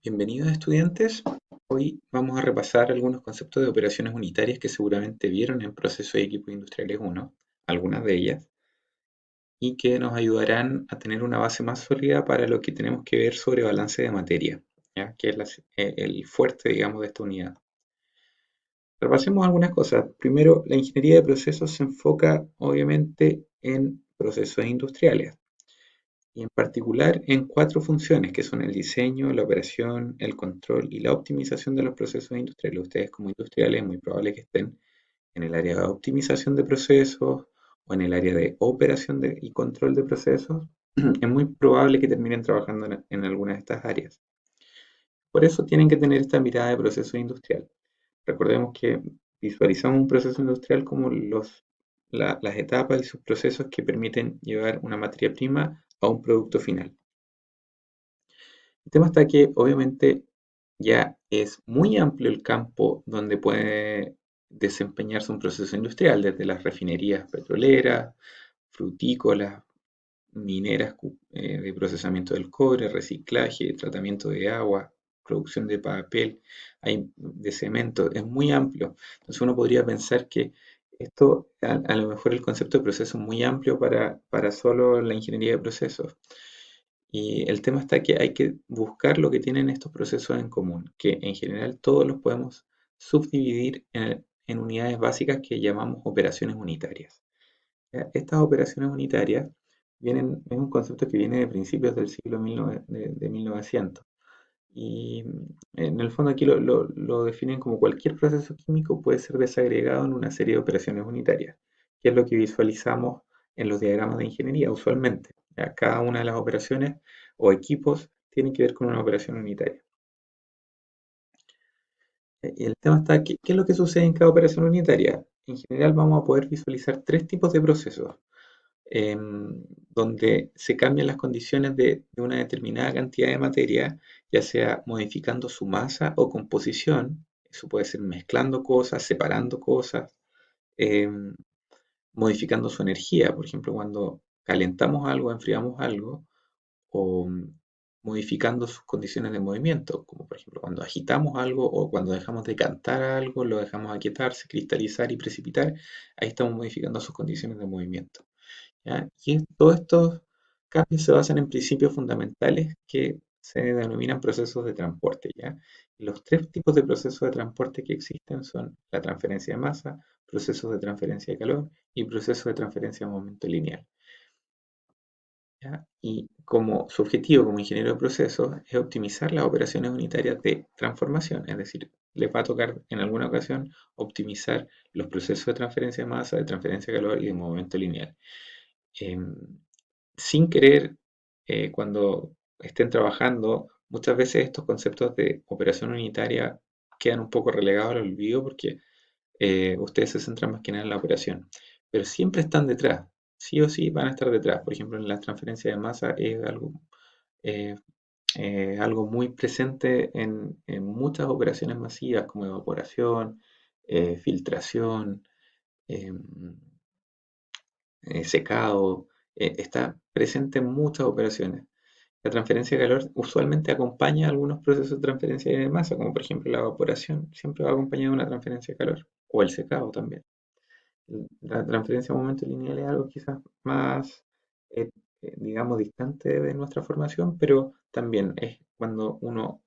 Bienvenidos estudiantes. Hoy vamos a repasar algunos conceptos de operaciones unitarias que seguramente vieron en Procesos y Equipos Industriales 1, algunas de ellas, y que nos ayudarán a tener una base más sólida para lo que tenemos que ver sobre balance de materia, ¿ya? Que es el fuerte, digamos, de esta unidad. Repasemos algunas cosas. Primero, la ingeniería de procesos se enfoca obviamente en procesos industriales y en particular en cuatro funciones que son el diseño, la operación, el control y la optimización de los procesos industriales. Ustedes como industriales es muy probable que estén en el área de optimización de procesos o en el área de operación y control de procesos. Es muy probable que terminen trabajando en alguna de estas áreas. Por eso tienen que tener esta mirada de proceso industrial. Recordemos que visualizamos un proceso industrial como las etapas y sus procesos que permiten llevar una materia prima a un producto final. El tema está que obviamente ya es muy amplio el campo donde puede desempeñarse un proceso industrial, desde las refinerías petroleras, frutícolas, mineras de procesamiento del cobre, reciclaje, tratamiento de agua, producción de papel, de cemento, es muy amplio. Entonces uno podría pensar que esto, a lo mejor el concepto de proceso es muy amplio para solo la ingeniería de procesos. Y el tema está que hay que buscar lo que tienen estos procesos en común, que en general todos los podemos subdividir en unidades básicas que llamamos operaciones unitarias. ¿Ya? Estas operaciones unitarias es un concepto que viene de principios del siglo 1900. Y en el fondo aquí lo definen como cualquier proceso químico puede ser desagregado en una serie de operaciones unitarias, que es lo que visualizamos en los diagramas de ingeniería usualmente. ¿Ya? Cada una de las operaciones o equipos tiene que ver con una operación unitaria. Y el tema está, ¿qué es lo que sucede en cada operación unitaria? En general vamos a poder visualizar tres tipos de procesos donde se cambian las condiciones de una determinada cantidad de materia, ya sea modificando su masa o composición, eso puede ser mezclando cosas, separando cosas, em, modificando su energía, por ejemplo, cuando calentamos algo, enfriamos algo, o modificando sus condiciones de movimiento, como por ejemplo cuando agitamos algo o cuando dejamos de cantar algo, lo dejamos aquietarse, cristalizar y precipitar, ahí estamos modificando sus condiciones de movimiento. ¿Ya? Todos estos cambios se basan en principios fundamentales que se denominan procesos de transporte, ¿ya? Los tres tipos de procesos de transporte que existen son la transferencia de masa, procesos de transferencia de calor y procesos de transferencia de momento lineal, ¿ya? Y como su objetivo como ingeniero de procesos es optimizar las operaciones unitarias de transformación, es decir, les va a tocar en alguna ocasión optimizar los procesos de transferencia de masa, de transferencia de calor y de momento lineal. Em, Sin querer, cuando estén trabajando, muchas veces estos conceptos de operación unitaria quedan un poco relegados al olvido porque ustedes se centran más que nada en la operación, pero siempre están detrás, sí o sí van a estar detrás. Por ejemplo, en la transferencia de masa eh, algo muy presente en muchas operaciones masivas como evaporación, filtración, em, secado, está presente en muchas operaciones. La transferencia de calor usualmente acompaña algunos procesos de transferencia de masa, como por ejemplo la evaporación, siempre va acompañada de una transferencia de calor, o el secado también. La transferencia a momento lineal es algo quizás más, eh, digamos, distante de nuestra formación, pero también es cuando uno,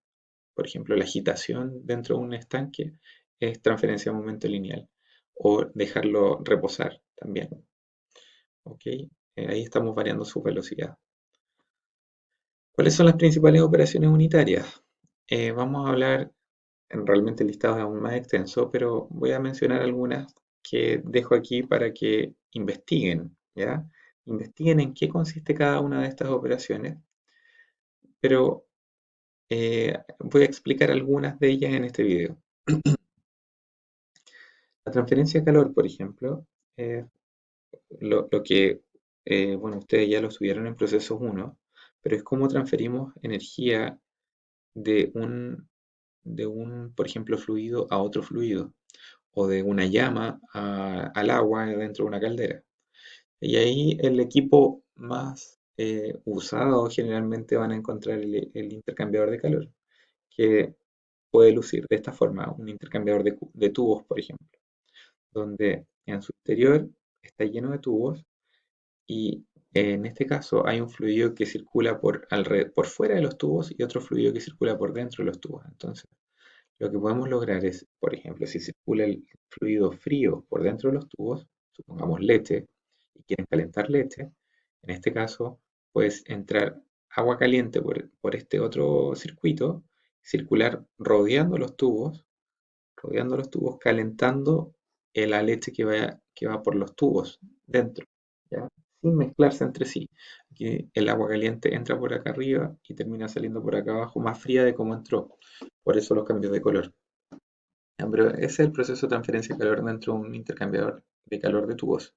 por ejemplo, la agitación dentro de un estanque es transferencia a momento lineal, o dejarlo reposar también. ¿Ok? Ahí estamos variando su velocidad. ¿Cuáles son las principales operaciones unitarias? Vamos a hablar, realmente el listado es aún más extenso, pero voy a mencionar algunas que dejo aquí para que investiguen, ¿ya? Investiguen en qué consiste cada una de estas operaciones, pero voy a explicar algunas de ellas en este video. La transferencia de calor, por ejemplo, es lo que, bueno, ustedes ya lo estudiaron en procesos 1, pero es cómo transferimos energía de un, por ejemplo, fluido a otro fluido, o de una llama al agua dentro de una caldera. Y ahí el equipo más usado generalmente van a encontrar el intercambiador de calor, que puede lucir de esta forma, un intercambiador de tubos, por ejemplo, donde en su interior está lleno de tubos y en este caso hay un fluido que circula por fuera de los tubos y otro fluido que circula por dentro de los tubos. Entonces, lo que podemos lograr es, por ejemplo, si circula el fluido frío por dentro de los tubos, supongamos leche, y quieren calentar leche, en este caso puedes entrar agua caliente por este otro circuito, circular rodeando los tubos, calentando la leche que va por los tubos dentro, ¿ya? Sin mezclarse entre sí. Aquí el agua caliente entra por acá arriba y termina saliendo por acá abajo más fría de como entró. Por eso los cambios de color. Ya, pero ese es el proceso de transferencia de calor dentro de un intercambiador de calor de tubos.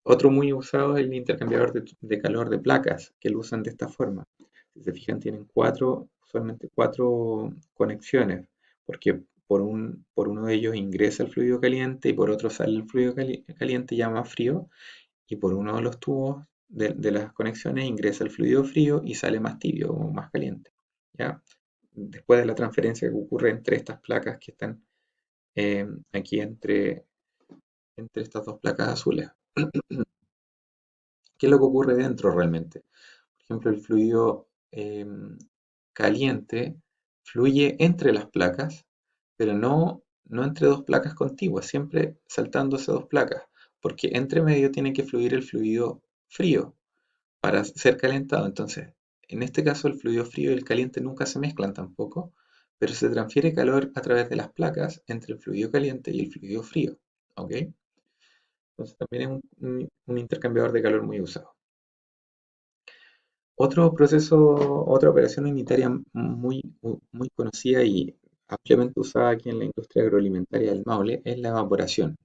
Otro muy usado es el intercambiador de calor de placas, que lo usan de esta forma. Si se fijan, tienen usualmente cuatro conexiones, porque por uno de ellos ingresa el fluido caliente y por otro sale el fluido caliente ya más frío, y por uno de los tubos de las conexiones ingresa el fluido frío y sale más tibio o más caliente. ¿Ya? Después de la transferencia que ocurre entre estas placas que están aquí entre estas dos placas azules. ¿Qué es lo que ocurre dentro realmente? Por ejemplo, el fluido caliente fluye entre las placas, pero no entre dos placas contiguas, siempre saltándose dos placas, porque entre medio tiene que fluir el fluido frío para ser calentado. Entonces, en este caso, el fluido frío y el caliente nunca se mezclan tampoco, pero se transfiere calor a través de las placas entre el fluido caliente y el fluido frío. ¿Ok? Entonces, también es un intercambiador de calor muy usado. Otra operación unitaria muy conocida y ampliamente usada aquí en la industria agroalimentaria del Maule es la evaporación.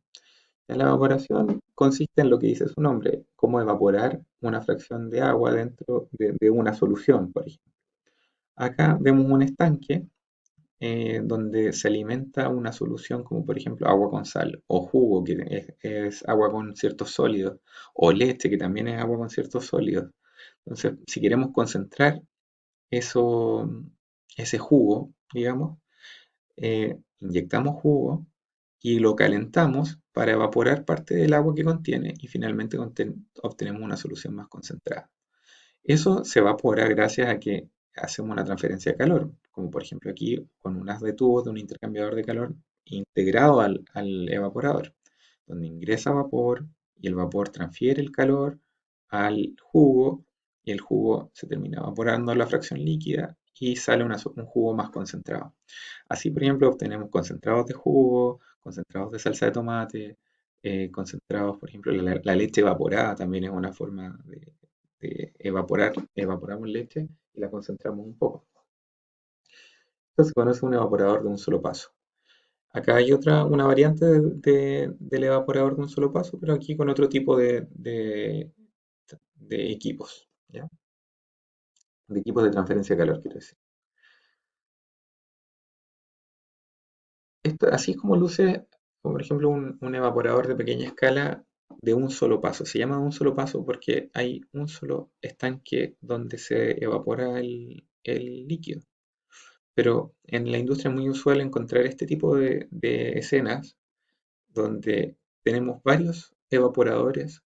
La evaporación consiste en lo que dice su nombre, cómo evaporar una fracción de agua dentro de una solución, por ejemplo. Acá vemos un estanque donde se alimenta una solución como por ejemplo agua con sal o jugo que es agua con ciertos sólidos o leche que también es agua con ciertos sólidos. Entonces, si queremos concentrar eso, ese jugo, digamos, inyectamos jugo y lo calentamos para evaporar parte del agua que contiene y finalmente obtenemos una solución más concentrada. Eso se evapora gracias a que hacemos una transferencia de calor, como por ejemplo aquí con unas de tubos de un intercambiador de calor integrado al evaporador, donde ingresa vapor y el vapor transfiere el calor al jugo y el jugo se termina evaporando a la fracción líquida y sale un jugo más concentrado. Así, por ejemplo, obtenemos concentrados de jugo, concentrados de salsa de tomate, concentrados, por ejemplo, la leche evaporada también es una forma de evaporar. Evaporamos leche y la concentramos un poco. Esto se conoce un evaporador de un solo paso. Acá hay una variante del evaporador de un solo paso, pero aquí con otro tipo de equipos, ¿ya? De equipos de transferencia de calor, quiero decir. Así es como luce, por ejemplo, un evaporador de pequeña escala de un solo paso. Se llama de un solo paso porque hay un solo estanque donde se evapora el líquido. Pero en la industria es muy usual encontrar este tipo de escenas donde tenemos varios evaporadores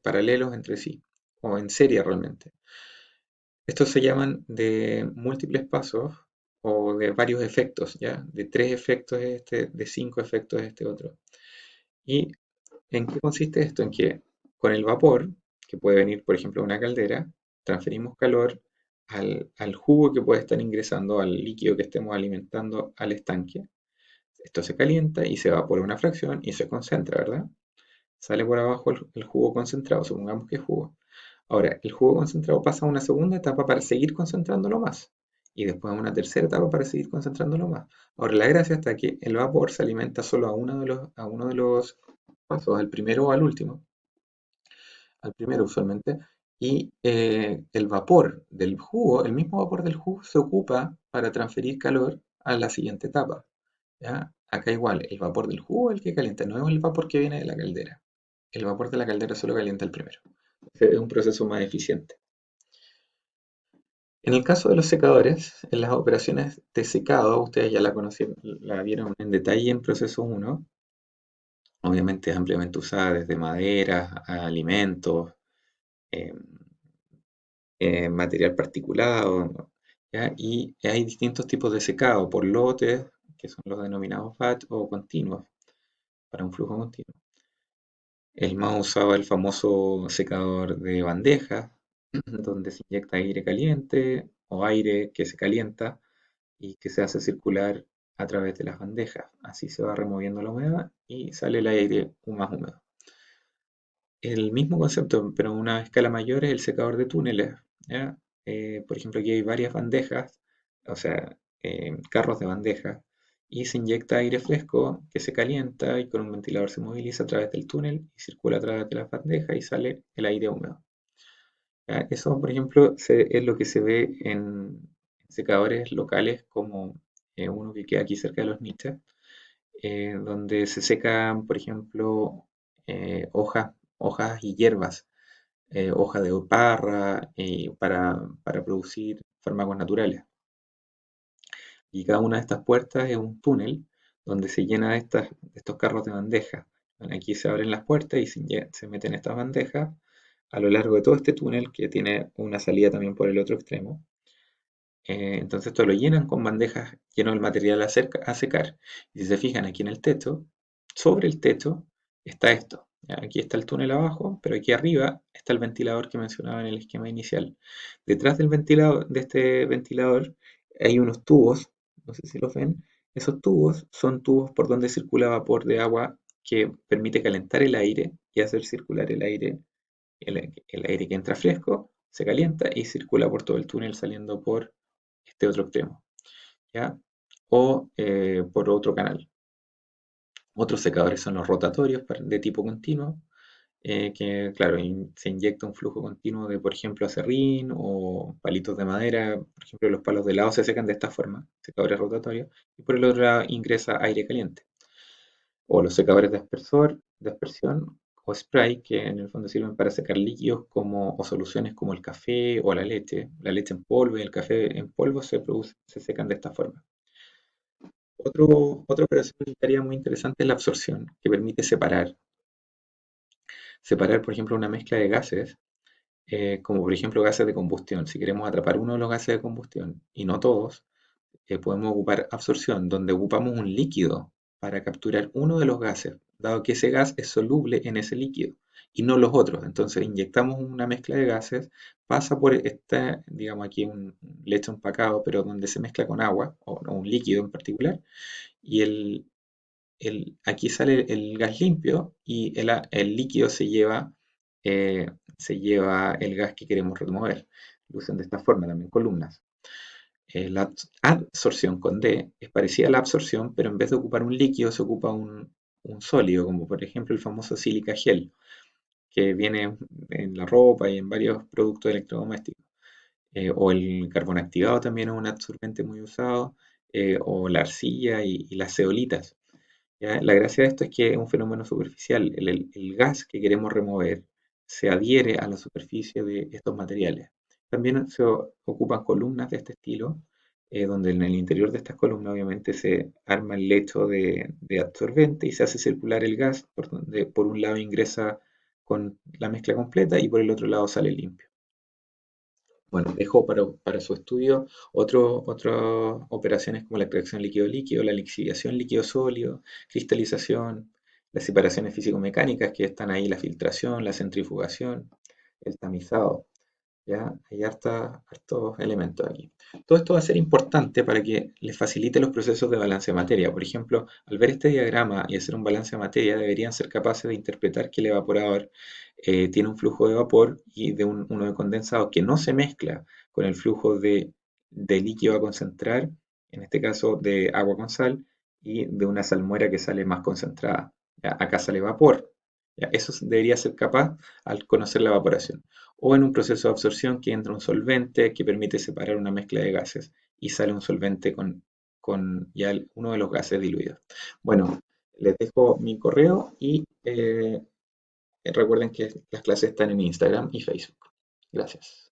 paralelos entre sí, o en serie realmente. Estos se llaman de múltiples pasos o de varios efectos, ¿ya? De tres efectos este, de cinco efectos este otro. ¿Y en qué consiste esto? En que con el vapor, que puede venir, por ejemplo, de una caldera, transferimos calor al jugo que puede estar ingresando, al líquido que estemos alimentando al estanque. Esto se calienta y se evapora una fracción y se concentra, ¿verdad? Sale por abajo el jugo concentrado, supongamos que es jugo. Ahora, el jugo concentrado pasa a una segunda etapa para seguir concentrándolo más. Y después a una tercera etapa para seguir concentrándolo más. Ahora, la gracia está que el vapor se alimenta solo a uno de los pasos, al primero o al último, al primero usualmente, y el vapor del jugo, el mismo vapor del jugo, se ocupa para transferir calor a la siguiente etapa. ¿Ya? Acá igual, el vapor del jugo es el que calienta, no es el vapor que viene de la caldera. El vapor de la caldera solo calienta el primero. Es un proceso más eficiente. En el caso de los secadores, en las operaciones de secado, ustedes ya la conocieron, la vieron en detalle en proceso uno. Obviamente es ampliamente usada desde maderas a alimentos, eh, material particulado, ¿no? ¿Ya? Y hay distintos tipos de secado, por lotes, que son los denominados batch, o continuos, para un flujo continuo. El más usado es el famoso secador de bandeja, donde se inyecta aire caliente o aire que se calienta y que se hace circular a través de las bandejas. Así se va removiendo la humedad y sale el aire más húmedo. El mismo concepto, pero a una escala mayor, es el secador de túneles, ¿ya? Por ejemplo, aquí hay varias bandejas, o sea, carros de bandejas, y se inyecta aire fresco que se calienta y con un ventilador se moviliza a través del túnel y circula a través de las bandejas y sale el aire húmedo. ¿Ya? Eso, por ejemplo, es lo que se ve en secadores locales como uno que queda aquí cerca de los niches, donde se secan, por ejemplo, hojas y hierbas, hoja de parra, para producir fármacos naturales. Y cada una de estas puertas es un túnel donde se llena de estos carros de bandeja. Bueno, aquí se abren las puertas y se meten estas bandejas a lo largo de todo este túnel que tiene una salida también por el otro extremo. Entonces esto lo llenan con bandejas lleno del material a secar. Y si se fijan aquí en el techo, sobre el techo está esto. ¿Ya? Aquí está el túnel abajo, pero aquí arriba está el ventilador que mencionaba en el esquema inicial. Detrás del ventilador, de este ventilador hay unos tubos, no sé si los ven. Esos tubos son tubos por donde circula vapor de agua que permite calentar el aire y hacer circular el aire. El aire que entra fresco se calienta y circula por todo el túnel saliendo por este otro extremo, ¿ya? O por otro canal. Otros secadores son los rotatorios de tipo continuo, que claro, se inyecta un flujo continuo de, por ejemplo, acerrín o palitos de madera. Por ejemplo, los palos de helado se secan de esta forma, secadores rotatorios, y por el otro lado ingresa aire caliente. O los secadores de aspersión o spray, que en el fondo sirven para secar líquidos o soluciones como el café o la leche. La leche en polvo y el café en polvo se secan de esta forma. Otra operación unitaria muy interesante es la absorción, que permite separar, por ejemplo, una mezcla de gases, como por ejemplo gases de combustión. Si queremos atrapar uno de los gases de combustión y no todos, podemos ocupar absorción, donde ocupamos un líquido para capturar uno de los gases, dado que ese gas es soluble en ese líquido y no los otros. Entonces inyectamos una mezcla de gases, pasa por esta, digamos aquí un leche empacado, pero donde se mezcla con agua o un líquido en particular, y aquí sale el gas limpio y el líquido se lleva el gas que queremos remover. Lo usan de esta forma también, columnas. La adsorción con D es parecida a la absorción, pero en vez de ocupar un líquido se ocupa un sólido, como por ejemplo el famoso sílica gel, que viene en la ropa y en varios productos electrodomésticos. O el carbón activado también es un absorbente muy usado, o la arcilla y las zeolitas. ¿Ya? La gracia de esto es que es un fenómeno superficial. El gas que queremos remover se adhiere a la superficie de estos materiales. También se ocupan columnas de este estilo, donde en el interior de estas columnas obviamente se arma el lecho de absorbente y se hace circular el gas, por donde por un lado ingresa con la mezcla completa y por el otro lado sale limpio. Bueno, dejo para su estudio otras operaciones como la extracción líquido-líquido, la lixiviación líquido-sólido, cristalización, las separaciones físico-mecánicas que están ahí, la filtración, la centrifugación, el tamizado. ¿Ya? Hay hartos elementos aquí. Todo esto va a ser importante para que les facilite los procesos de balance de materia. Por ejemplo, al ver este diagrama y hacer un balance de materia, deberían ser capaces de interpretar que el evaporador tiene un flujo de vapor y uno de condensado que no se mezcla con el flujo de líquido a concentrar, en este caso de agua con sal, y de una salmuera que sale más concentrada. ¿Ya? Acá sale vapor. ¿Ya? Eso debería ser capaz al conocer la evaporación o en un proceso de absorción que entra un solvente que permite separar una mezcla de gases y sale un solvente con ya uno de los gases diluidos. Bueno, les dejo mi correo y recuerden que las clases están en Instagram y Facebook. Gracias.